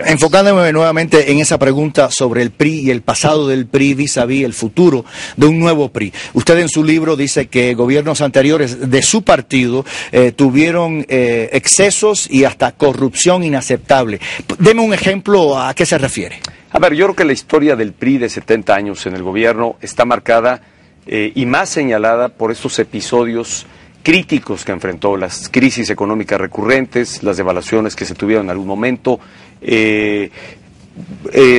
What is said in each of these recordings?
Enfocándome nuevamente en esa pregunta sobre el PRI y el pasado del PRI vis-a-vis el futuro de un nuevo PRI. Usted en su libro dice que gobiernos anteriores de su partido tuvieron excesos y hasta corrupción inaceptable. Deme un ejemplo, ¿a qué se refiere? A ver, yo creo que la historia del PRI de 70 años en el gobierno está marcada y más señalada por estos episodios críticos que enfrentó, las crisis económicas recurrentes, las devaluaciones que se tuvieron en algún momento,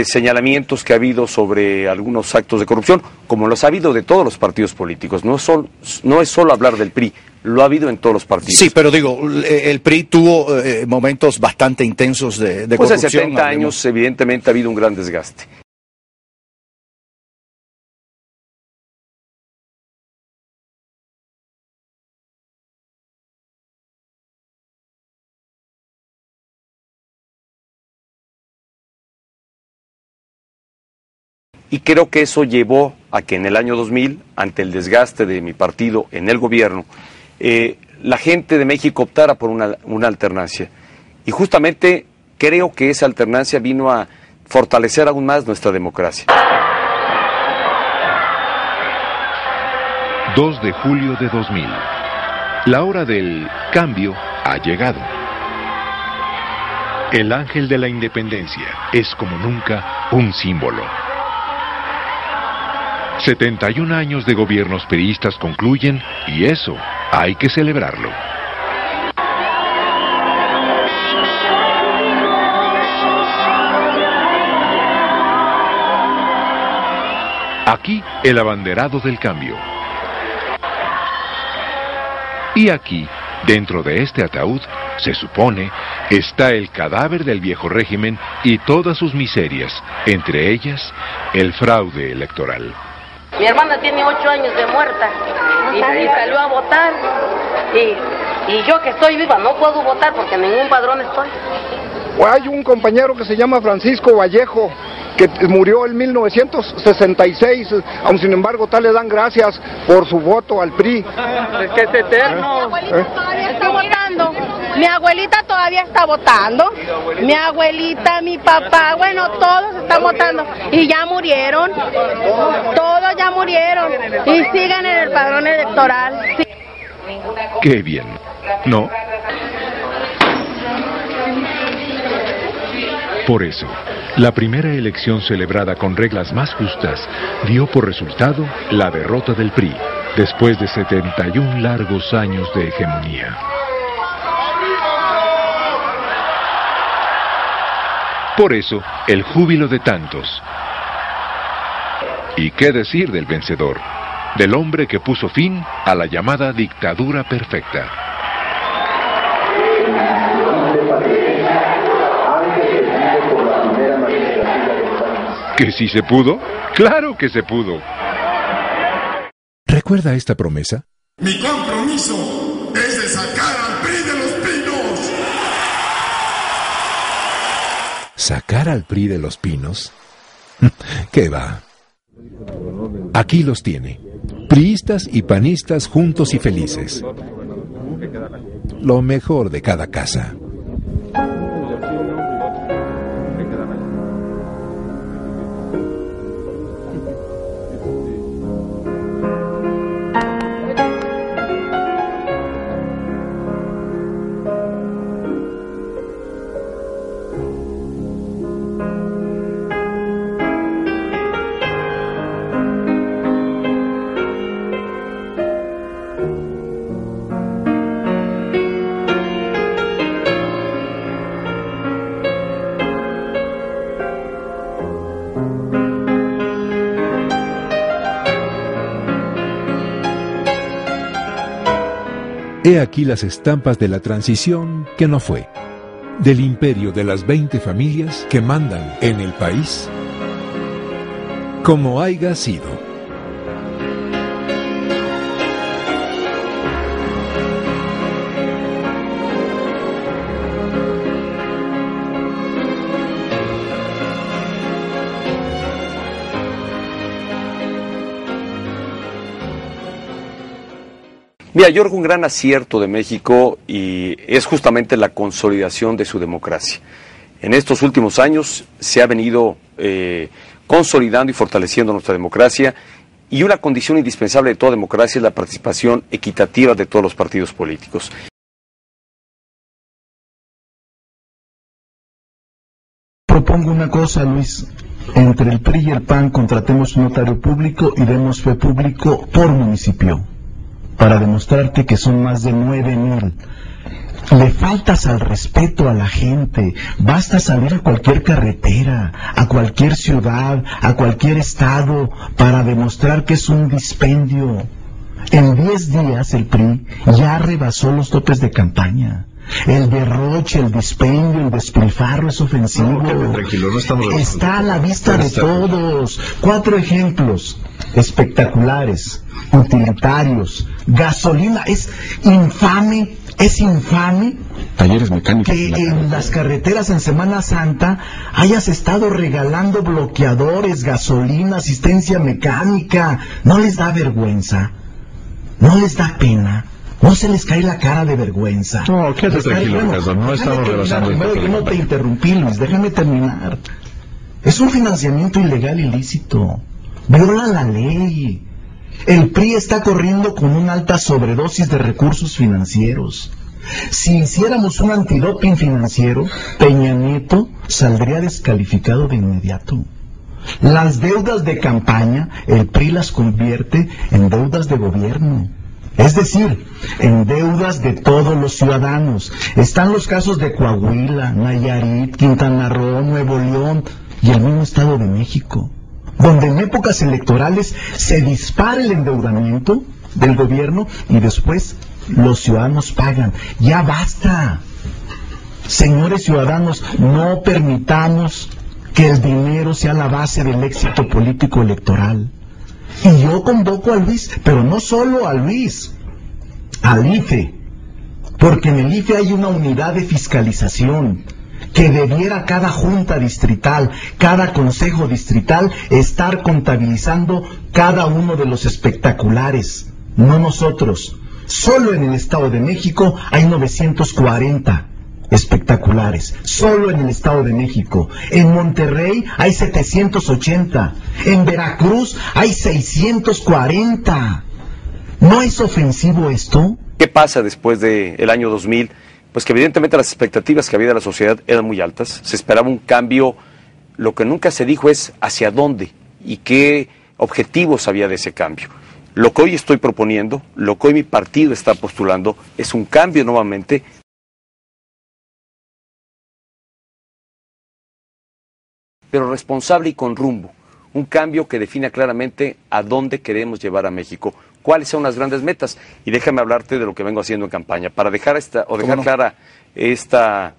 señalamientos que ha habido sobre algunos actos de corrupción, como los ha habido de todos los partidos políticos. No es solo hablar del PRI, lo ha habido en todos los partidos. Sí, pero digo, el PRI tuvo momentos bastante intensos de corrupción. Pues en 70 años evidentemente ha habido un gran desgaste. Y creo que eso llevó a que en el año 2000, ante el desgaste de mi partido en el gobierno, la gente de México optara por una alternancia. Y justamente creo que esa alternancia vino a fortalecer aún más nuestra democracia. 2 de julio de 2000. La hora del cambio ha llegado. El ángel de la independencia es como nunca un símbolo. 71 años de gobiernos priistas concluyen y eso hay que celebrarlo. Aquí el abanderado del cambio. Y aquí, dentro de este ataúd, se supone, está el cadáver del viejo régimen y todas sus miserias, entre ellas el fraude electoral. Mi hermana tiene 8 años de muerta y salió a votar y yo que estoy viva no puedo votar porque en ningún padrón estoy. Hay un compañero que se llama Francisco Vallejo que murió en 1966, aun sin embargo tal le dan gracias por su voto al PRI. Es que es eterno. Mi abuelita todavía está votando. Mi abuelita todavía está votando. Mi abuelita, mi papá, bueno, todos están votando. Y ya murieron. Todos ya murieron. Y siguen en el padrón electoral. Sí. ¡Qué bien! ¿No? Por eso, la primera elección celebrada con reglas más justas dio por resultado la derrota del PRI, después de 71 largos años de hegemonía. Por eso, el júbilo de tantos. ¿Y qué decir del vencedor? Del hombre que puso fin a la llamada dictadura perfecta. ¿Que sí se pudo? ¡Claro que se pudo! ¿Recuerda esta promesa? Mi compromiso es de sacar al PRI de los Pinos. ¿Sacar al PRI de los Pinos? ¿Qué va? Aquí los tiene. Priistas y panistas juntos y felices. Lo mejor de cada casa. He aquí las estampas de la transición que no fue, del imperio de las 20 familias que mandan en el país, como haya sido. Mira, yo creo que un gran acierto de México y es justamente la consolidación de su democracia. En estos últimos años se ha venido consolidando y fortaleciendo nuestra democracia, y una condición indispensable de toda democracia es la participación equitativa de todos los partidos políticos. Propongo una cosa, Luis. Entre el PRI y el PAN contratemos un notario público y demos fe público por municipio, para demostrarte que son más de 9,000. Le faltas al respeto a la gente. Basta salir a cualquier carretera, a cualquier ciudad, a cualquier estado, para demostrar que es un dispendio. En 10 días el PRI ya rebasó los topes de campaña. El derroche, el dispendio, el despilfarro es ofensivo. No, tranquilo, no estamos Está a la vista de todos. 4 ejemplos espectaculares, utilitarios. Gasolina, es infame talleres mecánicos que en las carreteras en Semana Santa hayas estado regalando bloqueadores, gasolina, asistencia mecánica. ¿No les da vergüenza? ¿No les da pena? ¿No se les cae la cara de vergüenza? No, quédate tranquilo, Ricardo, no estamos rebasando. No te interrumpí, Luis, déjame terminar. Es un financiamiento ilegal ilícito. Viola la ley. El PRI está corriendo con una alta sobredosis de recursos financieros. Si hiciéramos un antidoping financiero, Peña Nieto saldría descalificado de inmediato. Las deudas de campaña, el PRI las convierte en deudas de gobierno. Es decir, en deudas de todos los ciudadanos. Están los casos de Coahuila, Nayarit, Quintana Roo, Nuevo León y el mismo Estado de México, donde en épocas electorales se dispara el endeudamiento del gobierno y después los ciudadanos pagan. Ya basta. Señores ciudadanos, no permitamos que el dinero sea la base del éxito político electoral. Y yo convoco a Luis, pero no solo a Luis, al IFE, porque en el IFE hay una unidad de fiscalización que debiera cada junta distrital, cada consejo distrital estar contabilizando cada uno de los espectaculares, no nosotros. Solo en el Estado de México hay 940 espectaculares, solo en el Estado de México. En Monterrey hay 780, en Veracruz hay 640. ¿No es ofensivo esto? ¿Qué pasa después del año 2000? Pues que evidentemente las expectativas que había de la sociedad eran muy altas, se esperaba un cambio. Lo que nunca se dijo es hacia dónde y qué objetivos había de ese cambio. Lo que hoy estoy proponiendo, lo que hoy mi partido está postulando, es un cambio nuevamente, pero responsable y con rumbo. Un cambio que defina claramente a dónde queremos llevar a México, cuáles son las grandes metas. Y déjame hablarte de lo que vengo haciendo en campaña. Para dejar clara esta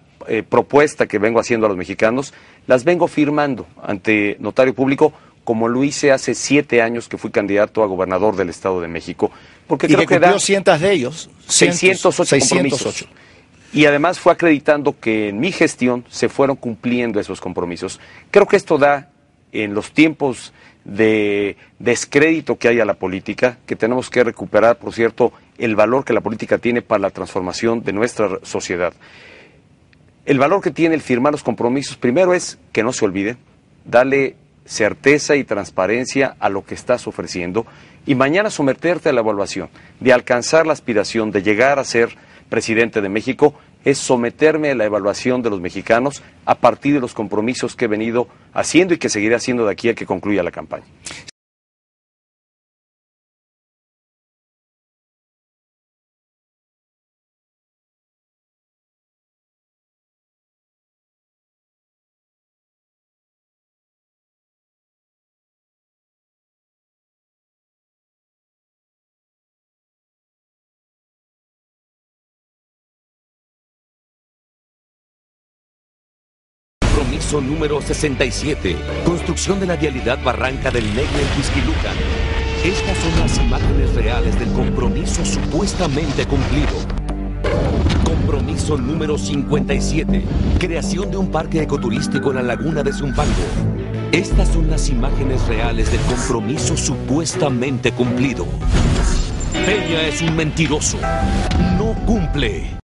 propuesta que vengo haciendo a los mexicanos, las vengo firmando ante notario público, como lo hice hace 7 años que fui candidato a gobernador del Estado de México. Porque y creo que cumplió cientos de ellos. 608 compromisos. Y además fue acreditando que en mi gestión se fueron cumpliendo esos compromisos. Creo que esto da, en los tiempos de descrédito que hay a la política, que tenemos que recuperar, por cierto, el valor que la política tiene para la transformación de nuestra sociedad. El valor que tiene el firmar los compromisos, primero es que no se olvide, darle certeza y transparencia a lo que estás ofreciendo, y mañana someterte a la evaluación, de alcanzar la aspiración de llegar a ser presidente de México, es someterme a la evaluación de los mexicanos a partir de los compromisos que he venido haciendo y que seguiré haciendo de aquí a que concluya la campaña. Compromiso número 67. Construcción de la vialidad Barranca del Negro en Huixquilucan. Estas son las imágenes reales del compromiso supuestamente cumplido. Compromiso número 57. Creación de un parque ecoturístico en la laguna de Zumpango. Estas son las imágenes reales del compromiso supuestamente cumplido. Peña es un mentiroso. No cumple.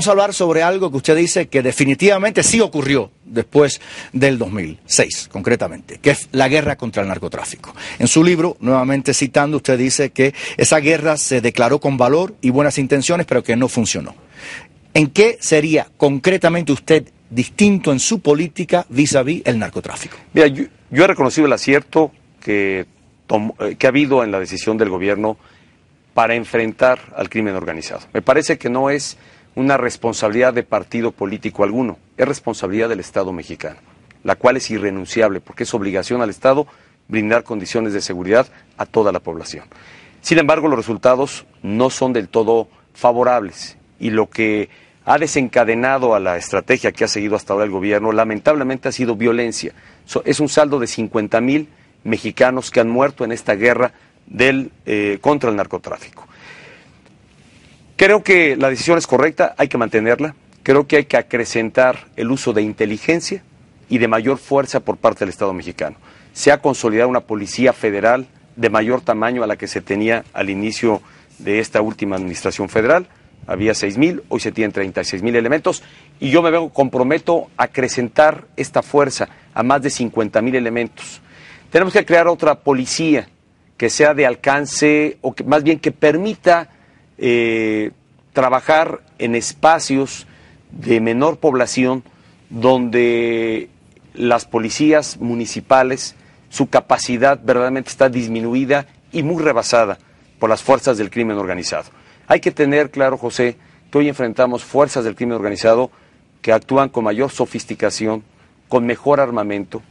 Vamos a hablar sobre algo que usted dice que definitivamente sí ocurrió después del 2006, concretamente, que es la guerra contra el narcotráfico. En su libro, nuevamente citando, usted dice que esa guerra se declaró con valor y buenas intenciones, pero que no funcionó. ¿En qué sería concretamente usted distinto en su política vis-a-vis el narcotráfico? Mira, yo he reconocido el acierto que ha habido en la decisión del gobierno para enfrentar al crimen organizado. Me parece que no es una responsabilidad de partido político alguno, es responsabilidad del Estado mexicano, la cual es irrenunciable porque es obligación al Estado brindar condiciones de seguridad a toda la población. Sin embargo, los resultados no son del todo favorables y lo que ha desencadenado a la estrategia que ha seguido hasta ahora el gobierno, lamentablemente ha sido violencia. Es un saldo de 50,000 mexicanos que han muerto en esta guerra contra el narcotráfico. Creo que la decisión es correcta, hay que mantenerla. Creo que hay que acrecentar el uso de inteligencia y de mayor fuerza por parte del Estado mexicano. Se ha consolidado una policía federal de mayor tamaño a la que se tenía al inicio de esta última administración federal. Había 6,000, hoy se tienen 36,000 elementos y yo me comprometo a acrecentar esta fuerza a más de 50,000 elementos. Tenemos que crear otra policía que sea de alcance o que más bien que permita trabajar en espacios de menor población donde las policías municipales, su capacidad verdaderamente está disminuida y muy rebasada por las fuerzas del crimen organizado. Hay que tener claro, José, que hoy enfrentamos fuerzas del crimen organizado que actúan con mayor sofisticación, con mejor armamento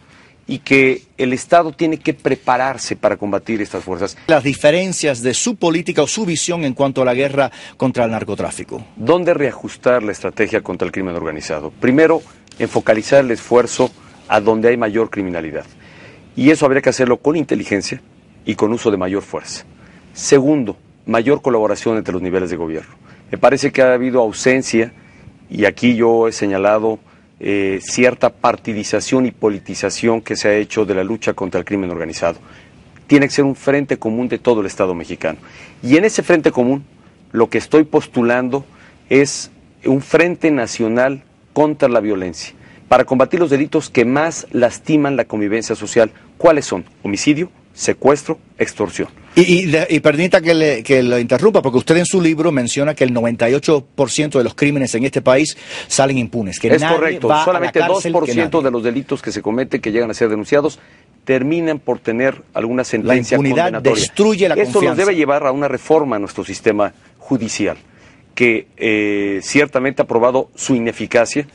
y que el Estado tiene que prepararse para combatir estas fuerzas. Las diferencias de su política o su visión en cuanto a la guerra contra el narcotráfico. ¿Dónde reajustar la estrategia contra el crimen organizado? Primero, en focalizar el esfuerzo a donde hay mayor criminalidad. Y eso habría que hacerlo con inteligencia y con uso de mayor fuerza. Segundo, mayor colaboración entre los niveles de gobierno. Me parece que ha habido ausencia, y aquí yo he señalado cierta partidización y politización que se ha hecho de la lucha contra el crimen organizado. Tiene que ser un frente común de todo el Estado mexicano. Y en ese frente común, lo que estoy postulando es un frente nacional contra la violencia, para combatir los delitos que más lastiman la convivencia social. ¿Cuáles son? Homicidio, secuestro, extorsión. Y permita que lo interrumpa, porque usted en su libro menciona que el 98% de los crímenes en este país salen impunes. Que es correcto, solamente 2% de los delitos que se cometen, que llegan a ser denunciados, terminan por tener alguna sentencia condenatoria. La impunidad destruye la confianza. Esto nos debe llevar a una reforma a nuestro sistema judicial, que ciertamente ha probado su ineficacia,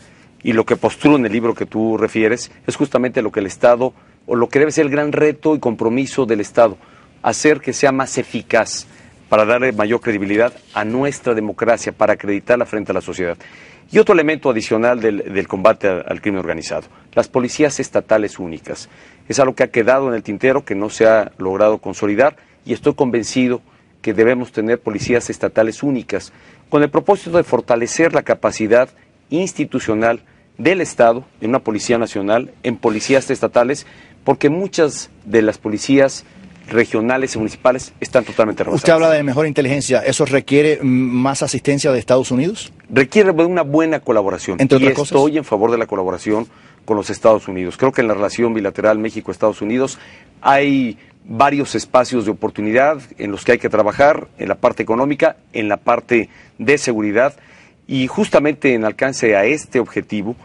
y lo que postulo en el libro que tú refieres es justamente lo que el Estado, o lo que debe ser el gran reto y compromiso del Estado, hacer que sea más eficaz para darle mayor credibilidad a nuestra democracia, para acreditarla frente a la sociedad. Y otro elemento adicional del combate al crimen organizado, las policías estatales únicas. Es algo que ha quedado en el tintero, que no se ha logrado consolidar, y estoy convencido que debemos tener policías estatales únicas, con el propósito de fortalecer la capacidad institucional del Estado, en una policía nacional, en policías estatales, porque muchas de las policías regionales y municipales están totalmente rebasadas. Usted habla de mejor inteligencia, ¿eso requiere más asistencia de Estados Unidos? Requiere una buena colaboración. Entre otras cosas, estoy en favor de la colaboración con los Estados Unidos. Creo que en la relación bilateral México-Estados Unidos hay varios espacios de oportunidad en los que hay que trabajar, en la parte económica, en la parte de seguridad, y justamente en alcance a este objetivo,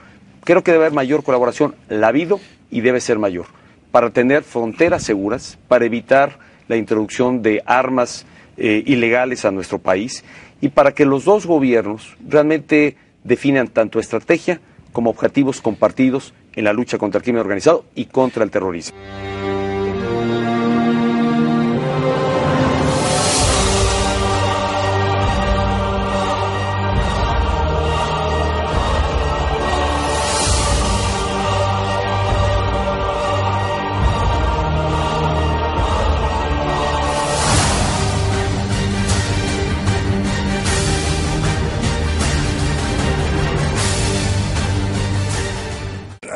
creo que debe haber mayor colaboración. La ha habido y debe ser mayor, para tener fronteras seguras, para evitar la introducción de armas ilegales a nuestro país, y para que los dos gobiernos realmente definan tanto estrategia como objetivos compartidos en la lucha contra el crimen organizado y contra el terrorismo.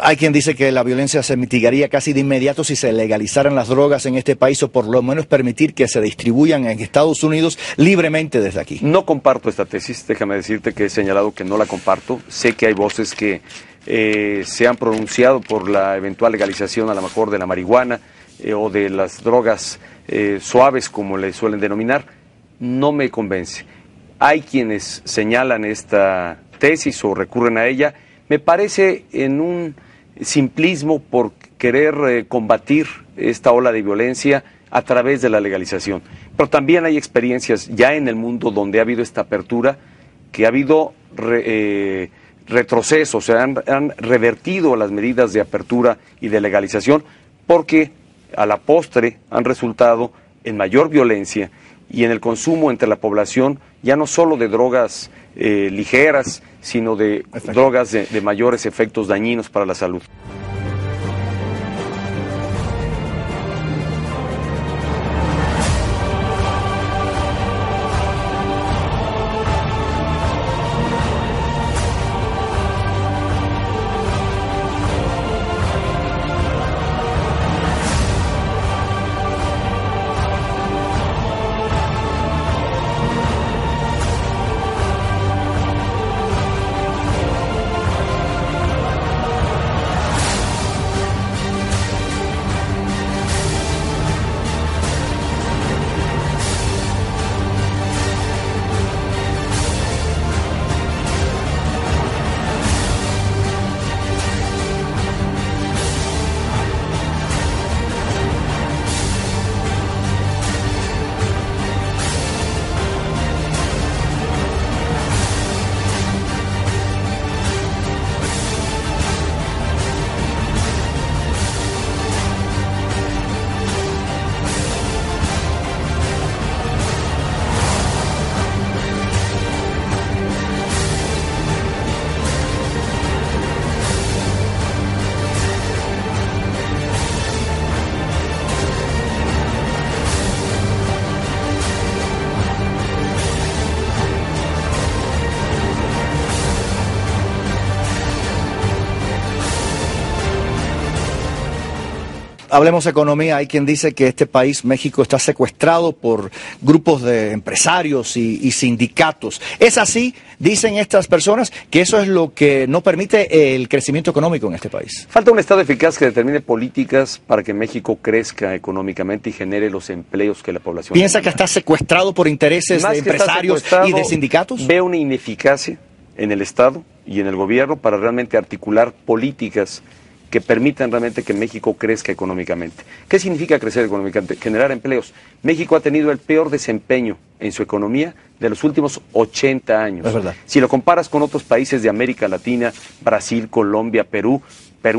Hay quien dice que la violencia se mitigaría casi de inmediato si se legalizaran las drogas en este país o por lo menos permitir que se distribuyan en Estados Unidos libremente desde aquí. No comparto esta tesis, déjame decirte que he señalado que no la comparto. Sé que hay voces que se han pronunciado por la eventual legalización a lo mejor de la marihuana o de las drogas suaves, como le suelen denominar. No me convence. Hay quienes señalan esta tesis o recurren a ella. Me parece en un simplismo por querer combatir esta ola de violencia a través de la legalización. Pero también hay experiencias ya en el mundo donde ha habido esta apertura, que ha habido retrocesos, han revertido las medidas de apertura y de legalización, porque a la postre han resultado en mayor violencia y en el consumo entre la población, ya no solo de drogas ligeras, sino de drogas de mayores efectos dañinos para la salud. Hablemos economía. Hay quien dice que este país, México, está secuestrado por grupos de empresarios y sindicatos. ¿Es así? Dicen estas personas que eso es lo que no permite el crecimiento económico en este país. Falta un Estado eficaz que determine políticas para que México crezca económicamente y genere los empleos que la población ¿Piensa que está secuestrado por intereses de empresarios y de sindicatos? Veo una ineficacia en el Estado y en el gobierno para realmente articular políticas que permitan realmente que México crezca económicamente. ¿Qué significa crecer económicamente? Generar empleos. México ha tenido el peor desempeño en su economía de los últimos 80 años. Es verdad. Si lo comparas con otros países de América Latina, Brasil, Colombia, Perú,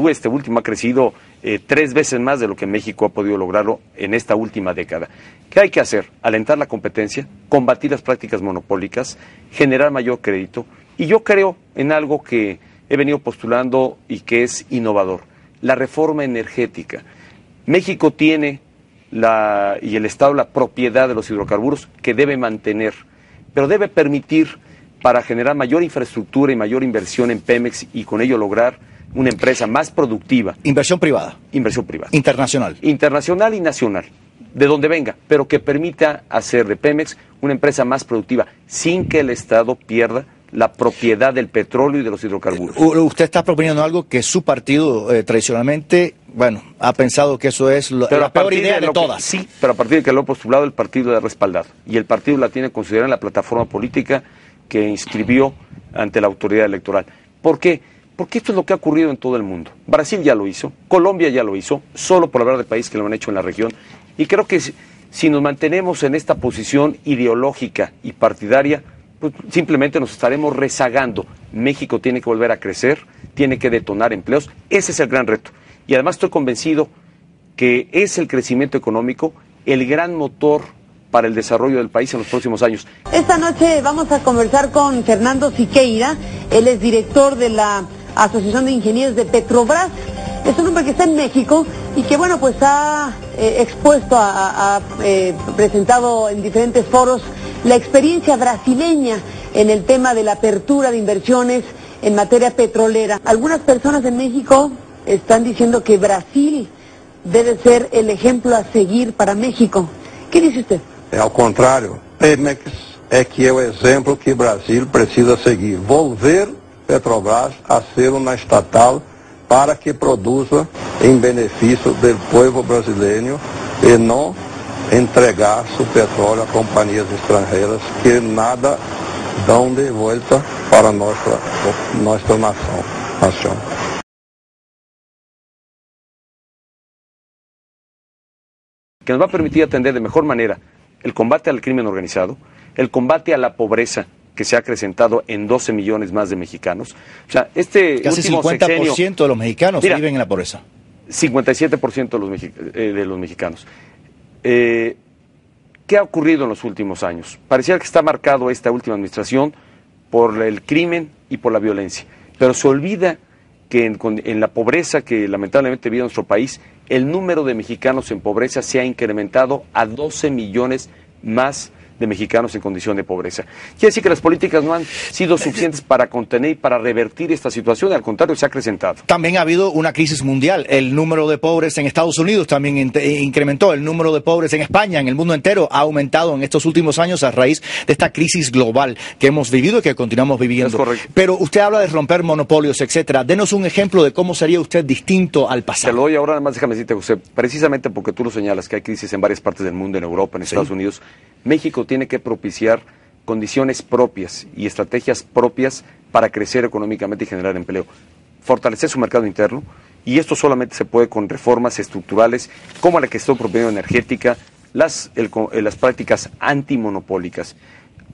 este último ha crecido 3 veces más de lo que México ha podido lograrlo en esta última década. ¿Qué hay que hacer? Alentar la competencia, combatir las prácticas monopólicas, generar mayor crédito. Y yo creo en algo que he venido postulando y que es innovador: la reforma energética. México tiene y el Estado la propiedad de los hidrocarburos que debe mantener, pero debe permitir, para generar mayor infraestructura y mayor inversión en Pemex y con ello lograr una empresa más productiva. Inversión privada. Inversión privada. Internacional. Internacional y nacional, de donde venga, pero que permita hacer de Pemex una empresa más productiva sin que el Estado pierda la propiedad del petróleo y de los hidrocarburos. Usted está proponiendo algo que su partido tradicionalmente, ha pensado que eso es la peor idea de todas. Sí, pero a partir de que lo ha postulado, el partido la ha respaldado. Y el partido la tiene considerada en la plataforma política que inscribió ante la autoridad electoral. ¿Por qué? Porque esto es lo que ha ocurrido en todo el mundo. Brasil ya lo hizo, Colombia ya lo hizo, solo por hablar de países que lo han hecho en la región. Y creo que si nos mantenemos en esta posición ideológica y partidaria, pues simplemente nos estaremos rezagando. México tiene que volver a crecer, tiene que detonar empleos. Ese es el gran reto. Y además estoy convencido que es el crecimiento económico el gran motor para el desarrollo del país en los próximos años. Esta noche vamos a conversar con Fernando Siqueira. Él es director de la Asociación de Ingenieros de Petrobras. Es un hombre que está en México y que pues ha expuesto, ha presentado en diferentes foros la experiencia brasileña en el tema de la apertura de inversiones en materia petrolera. Algunas personas en México están diciendo que Brasil debe ser el ejemplo a seguir para México. ¿Qué dice usted? Ao contrário, Pemex é que é o exemplo que o Brasil precisa seguir. Volver Petrobras a ser uma estatal para que produza em benefício do povo brasileiro e não entregar seu petróleo a companhias estrangeiras que nada dão de volta para nossa nação. Que nos va a permitir atender de mejor manera el combate al crimen organizado, el combate a la pobreza que se ha acrecentado en 12 millones más de mexicanos. O sea, casi 50% de los mexicanos viven en la pobreza. 57% de los mexicanos. ¿Qué ha ocurrido en los últimos años? Parecía que está marcado esta última administración por el crimen y por la violencia, pero se olvida que en la pobreza que lamentablemente vive nuestro país, el número de mexicanos en pobreza se ha incrementado a 12 millones más de mexicanos en condición de pobreza. Quiere decir que las políticas no han sido suficientes para contener y para revertir esta situación, al contrario, se ha acrecentado. También ha habido una crisis mundial. El número de pobres en Estados Unidos también incrementó. El número de pobres en España, en el mundo entero, ha aumentado en estos últimos años a raíz de esta crisis global que hemos vivido y que continuamos viviendo. Es correcto. Pero usted habla de romper monopolios, etcétera. Denos un ejemplo de cómo sería usted distinto al pasado. Te lo doy ahora, nada más déjame decirte, José, precisamente porque tú lo señalas, que hay crisis en varias partes del mundo, en Europa, en Estados Unidos, México tiene que propiciar condiciones propias y estrategias propias para crecer económicamente y generar empleo. Fortalecer su mercado interno, y esto solamente se puede con reformas estructurales como la que estoy proponiendo energética, las prácticas antimonopólicas.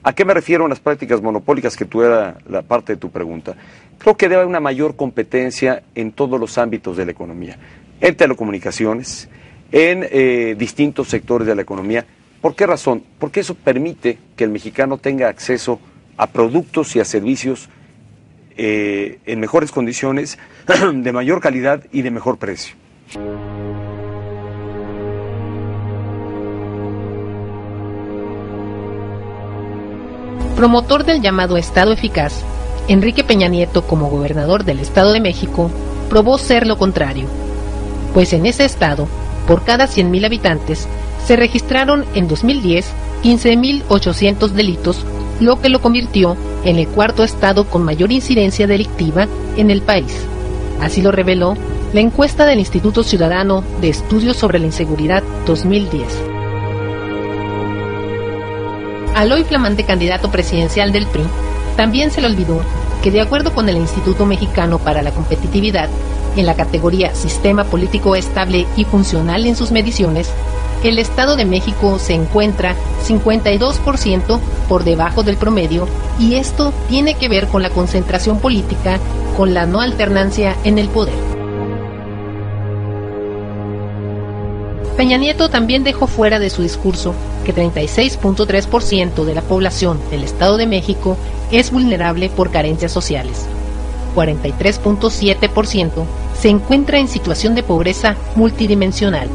¿A qué me refiero en las prácticas monopólicas, que tú era la parte de tu pregunta? Creo que debe haber una mayor competencia en todos los ámbitos de la economía, en telecomunicaciones, en distintos sectores de la economía. ¿Por qué razón? Porque eso permite que el mexicano tenga acceso a productos y a servicios en mejores condiciones, de mayor calidad y de mejor precio. Promotor del llamado Estado eficaz, Enrique Peña Nieto, como gobernador del Estado de México, probó ser lo contrario, pues en ese estado, por cada 100,000 habitantes, se registraron en 2010 15,800 delitos, lo que lo convirtió en el cuarto estado con mayor incidencia delictiva en el país. Así lo reveló la encuesta del Instituto Ciudadano de Estudios sobre la Inseguridad 2010. Al hoy flamante candidato presidencial del PRI, también se le olvidó que, de acuerdo con el Instituto Mexicano para la Competitividad, en la categoría Sistema Político Estable y Funcional en sus mediciones, el Estado de México se encuentra 52% por debajo del promedio, y esto tiene que ver con la concentración política, con la no alternancia en el poder. Peña Nieto también dejó fuera de su discurso que 36.3% de la población del Estado de México es vulnerable por carencias sociales. 43.7% se encuentra en situación de pobreza multidimensional.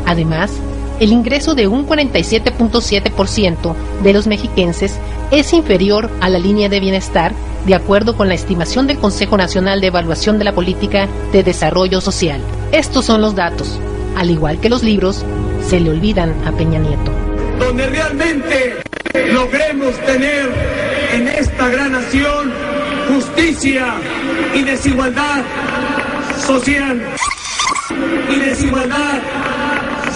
Además, el ingreso de un 47.7% de los mexiquenses es inferior a la línea de bienestar, de acuerdo con la estimación del Consejo Nacional de Evaluación de la Política de Desarrollo Social. Estos son los datos. Al igual que los libros, se le olvidan a Peña Nieto. Donde realmente logremos tener en esta gran nación justicia y desigualdad social. Y desigualdad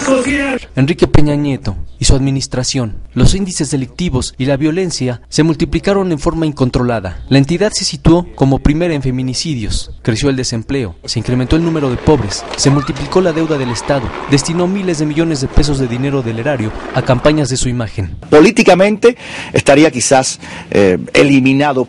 social. Enrique Peña Nieto y su administración, los índices delictivos y la violencia se multiplicaron en forma incontrolada. La entidad se situó como primera en feminicidios, creció el desempleo, se incrementó el número de pobres, se multiplicó la deuda del Estado, destinó miles de millones de pesos de dinero del erario a campañas de su imagen. Políticamente estaría quizás eliminado.